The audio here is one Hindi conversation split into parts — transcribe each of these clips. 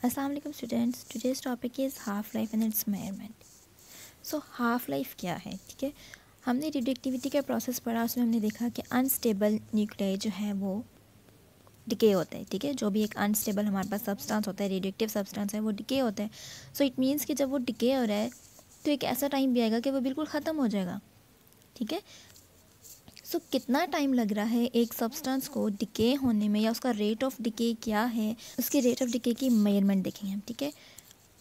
अस्सलाम वालेकुम students, today's topic is half life and it's measurement. So half life क्या है? ठीक है, हमने रेडियोएक्टिविटी का प्रोसेस पढ़ा, उसमें हमने देखा कि अनस्टेबल न्यूक्लियाई जो है वो डिके होता है। ठीक है, जो भी एक अनस्टेबल हमारे पास सब्सटेंस होता है, रेडियोएक्टिव सब्सटेंस है, वो डिके होता है। सो इट मीन्स कि जब वो डिके हो रहा है तो एक ऐसा टाइम भी आएगा कि वो बिल्कुल ख़त्म हो जाएगा। ठीक है, सो कितना टाइम लग रहा है एक सब्सटेंस को डिके होने में, या उसका रेट ऑफ डिके क्या है, उसके रेट ऑफ डिके की मेजरमेंट देखेंगे हम। ठीक है,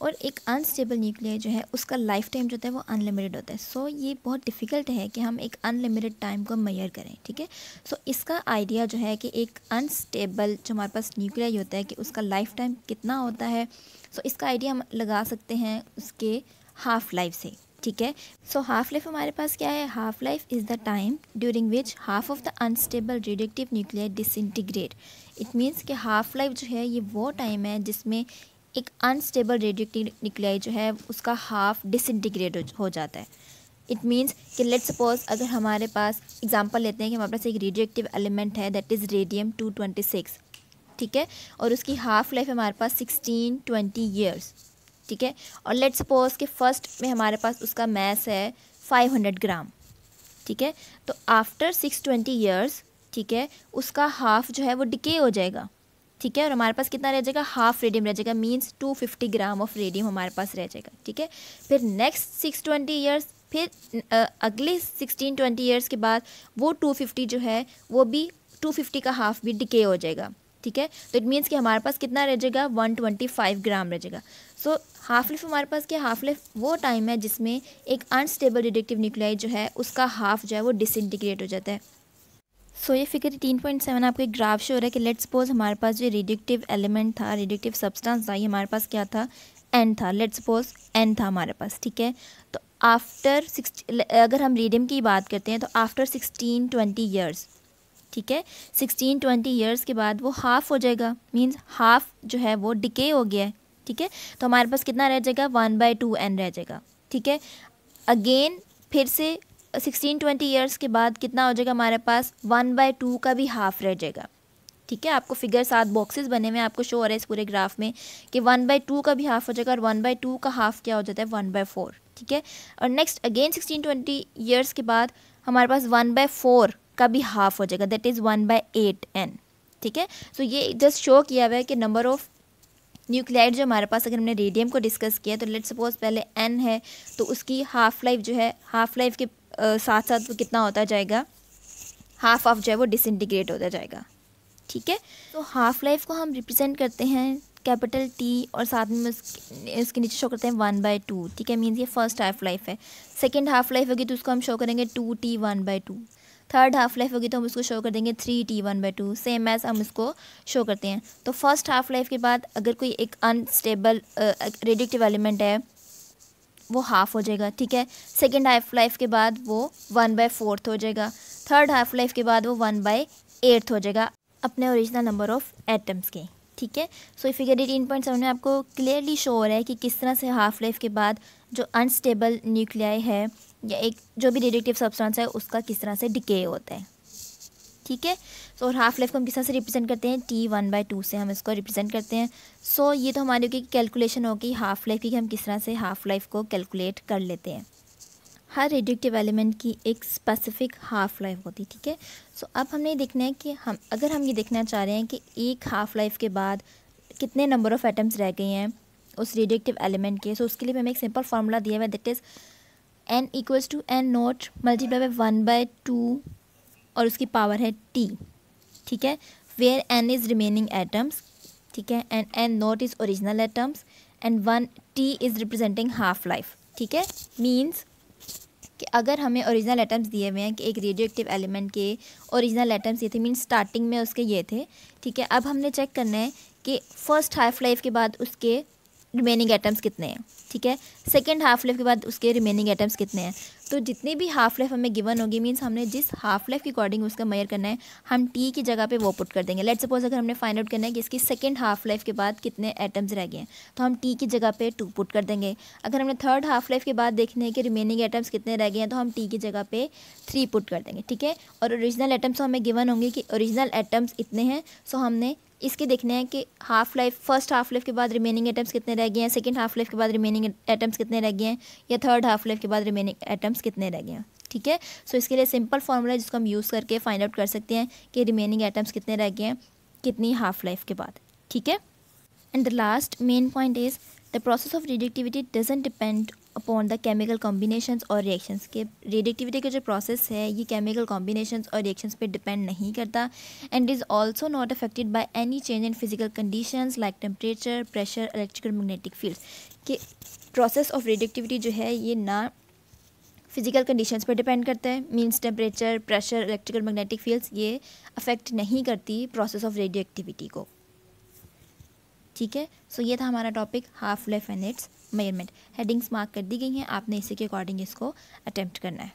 और एक अनस्टेबल न्यूक्लियर जो है उसका लाइफ टाइम जो होता है वो अनलिमिटेड होता है। सो ये बहुत डिफ़िकल्ट है कि हम एक अनलिमिटेड टाइम को मेजर करें। ठीक है, सो इसका आइडिया जो है कि एक अनस्टेबल जो हमारे पास न्यूक्लियर होता है कि उसका लाइफ टाइम कितना होता है, सो इसका आइडिया हम लगा सकते हैं उसके हाफ लाइफ से। ठीक है, सो हाफ लाइफ हमारे पास क्या है? Half life is the time during which half of the unstable radioactive nuclear disintegrate. It means कि हाफ लाइफ जो है ये वो टाइम है जिसमें एक अनस्टेबल रेडियोएक्टिव न्यूक्लियाई जो है उसका हाफ डिसइंटीग्रेट हो जाता है। इट मीन्स कि लेट्स सपोज अगर हमारे पास एग्जांपल लेते हैं कि हमारे पास एक रेडियोएक्टिव एलिमेंट है दैट इज़ रेडियम 226। ठीक है, और उसकी हाफ लाइफ हमारे पास 16-20 ईयर्स। ठीक है, और लेट्स सपोज कि फर्स्ट में हमारे पास उसका मैस है 500 ग्राम। ठीक है, तो आफ्टर 620 ईयर्स, ठीक है, उसका हाफ जो है वो डिके हो जाएगा। ठीक है, और हमारे पास कितना रह जाएगा? हाफ रेडियम रह जाएगा, मींस 250 ग्राम ऑफ रेडियम हमारे पास रह जाएगा। ठीक है, फिर नेक्स्ट 620 ईयर्स, फिर अगले 16-20 ईयर्स के बाद वो 250 जो है वो भी 250 का हाफ भी डिके हो जाएगा। ठीक है, तो इट मीन्स कि हमारे पास कितना रह जाएगा? 125 ग्राम रह जाएगा। सो हाफ लाइफ हमारे पास क्या? हाफ लाइफ वो टाइम है जिसमें एक अनस्टेबल रेडियोएक्टिव न्यूक्लियाई जो है उसका हाफ जो है वो डिसइंटीग्रेट हो जाता है। सो ये फिगर 18.7 आपको एक ग्राफ शो हो रहा है कि लेट्स सपोज हमारे पास जो रेडियोएक्टिव एलिमेंट था, रेडियोएक्टिव सब्सटेंस था, ये हमारे पास क्या था? एन था। लेट्स सपोज एन था हमारे पास। ठीक है, तो आफ्टर अगर हम रेडियम की बात करते हैं तो आफ्टर 16-20 ईयर्स, ठीक है, 16-20 ईयर्स के बाद वो हाफ हो जाएगा, मीन्स हाफ जो है वो डिके हो गया है। ठीक है, तो हमारे पास कितना रह जाएगा? 1/2n रह जाएगा। ठीक है, अगेन फिर से 16-20 ईयर्स के बाद कितना हो जाएगा हमारे पास? 1/2 का भी हाफ रह जाएगा। ठीक है, आपको फिगर 7 बॉक्सेस बने हुए हैं, आपको शो हो रहा है इस पूरे ग्राफ में कि 1/2 का भी हाफ हो जाएगा, और 1/2 का हाफ क्या हो जाता है? 1/4। ठीक है, और नेक्स्ट अगेन 16-20 ईयर्स के बाद हमारे पास 1/4 का भी हाफ हो जाएगा, दैट इज़ 1/8n। ठीक है, सो ये जस्ट शो किया हुआ है कि नंबर ऑफ न्यूक्लियाइड जो हमारे पास, अगर हमने रेडियम को डिस्कस किया तो लेट्स सपोज पहले n है तो उसकी हाफ लाइफ जो है, हाफ लाइफ के साथ साथ वो कितना होता जाएगा? हाफ ऑफ जो है वो डिसइंटीग्रेट होता जाएगा। ठीक है, तो हाफ लाइफ को हम रिप्रेजेंट करते हैं कैपिटल T, और साथ में इसके नीचे शो करते हैं 1/2। ठीक है, मीन्स ये फर्स्ट हाफ लाइफ है। सेकेंड हाफ लाइफ होगी तो उसको हम शो करेंगे 2T 1/2। थर्ड हाफ लाइफ होगी तो हम उसको शो कर देंगे 3T 1/2, सेम एज हम इसको शो करते हैं। तो फर्स्ट हाफ लाइफ के बाद अगर कोई एक अनस्टेबल रेडियोएक्टिव एलिमेंट है वो हाफ हो जाएगा। ठीक है, सेकेंड हाफ लाइफ के बाद वो 1/4 हो जाएगा। थर्ड हाफ लाइफ के बाद वो 1/8 हो जाएगा अपने ओरिजिनल नंबर ऑफ एटम्स के। ठीक है, सो ये फिगर 18.7 में आपको क्लियरली शो हो रहा है कि किस तरह से हाफ लाइफ के बाद जो अनस्टेबल न्यूक्लियाई है या एक जो भी रेडियोएक्टिव सब्सटेंस है उसका किस तरह से डिके होता है। ठीक है, सो और हाफ लाइफ को हम किस तरह से रिप्रेजेंट करते हैं? T 1/2 से हम इसको रिप्रेजेंट करते हैं। सो ये तो हमारी की कैलकुलेशन होगी हाफ लाइफ की, कि हम किस तरह से हाफ लाइफ को कैलकुलेट कर लेते हैं। हर रेडियोएक्टिव एलिमेंट की एक स्पेसिफिक हाफ लाइफ होती है। ठीक है, सो अब हमने देखना है कि हम ये देखना चाह रहे हैं कि एक हाफ लाइफ के बाद कितने नंबर ऑफ एटम्स रह गए हैं उस रेडियोएक्टिव एलिमेंट के। सो उसके लिए हमें एक सिंपल फार्मूला दिया हुआ है, that is n = n0 multiply by 1/2 और उसकी पावर है t। ठीक है, where n is remaining atoms. ठीक है, and n0 is original atoms and 1t is representing half life. ठीक है, मीन्स कि अगर हमें ओरिजिनल एटम्स दिए हुए हैं कि एक रेडियोएक्टिव एलिमेंट के ओरिजिनल एटम्स ये थे, मीन्स स्टार्टिंग में उसके ये थे। ठीक है, अब हमने चेक करना है कि फर्स्ट हाफ लाइफ के बाद उसके रिमेनिंग एटम्स कितने हैं। ठीक है, सेकेंड हाफ लाइफ के बाद उसके रिमेनिंग एटम्स कितने हैं। तो जितनी भी हाफ लाइफ हमें गिवन होगी, मीन्स हमने जिस हाफ लाइफ के अकॉर्डिंग उसका मेजर करना है, हम टी की जगह पे वो पुट कर देंगे। लेट्स सपोज अगर हमने फाइंड आउट करना है कि इसकी सेकंड हाफ लाइफ के बाद कितने एटम्स रह गए हैं, तो हम टी की जगह पे 2 पुट कर देंगे। अगर हमने थर्ड हाफ लाइफ के बाद देखने हैं कि रिमेनिंग एटम्स कितने रह गए हैं, तो हम टी की जगह पे 3 पुट कर देंगे, ठीक है। और ओरिजिनल एटम्स हमें गिवन होंगे कि ओरिजिनल एटम्स इतने हैं, सो हमने इसके देखना है कि half life, first half life के बाद रिमेनिंग एटम्स कितने रह गए हैं, सेकंड हाफ लाइफ के बाद रिमेनिंग एटम्स कितने रह गए हैं, या थर्ड हाफ लाइफ के बाद रिमेनिंग एटम्स कितने रह गए हैं, ठीक है। सो इसके लिए सिंपल फार्मूला है जिसको हम यूज़ करके फाइंड आउट कर सकते हैं कि रिमेनिंग एटम्स कितने रह गए हैं कितनी हाफ लाइफ के बाद, ठीक है। And the last main point is the process of radioactivity doesn't depend upon the chemical combinations और रिएक्शंस के। रेडिएक्टिविटी का जो प्रोसेस है ये केमिकल कॉम्बिनेशंस और रिएक्शंस पे डिपेंड नहीं करता, and is also not affected by any change in physical conditions like temperature, pressure, electrical magnetic fields. कि प्रोसेस ऑफ रेडिएक्टिविटी जो है ये ना फिजिकल कंडीशंस पर डिपेंड करता है, means temperature, pressure, electrical magnetic fields ये अफेक्ट नहीं करती प्रोसेस ऑफ रेडियोएक्टिविटी को, ठीक है। सो ये था हमारा topic half life and it's measurement. Headings mark कर दी गई हैं, आपने इसी के अकॉर्डिंग इसको अटेम्प्ट करना है।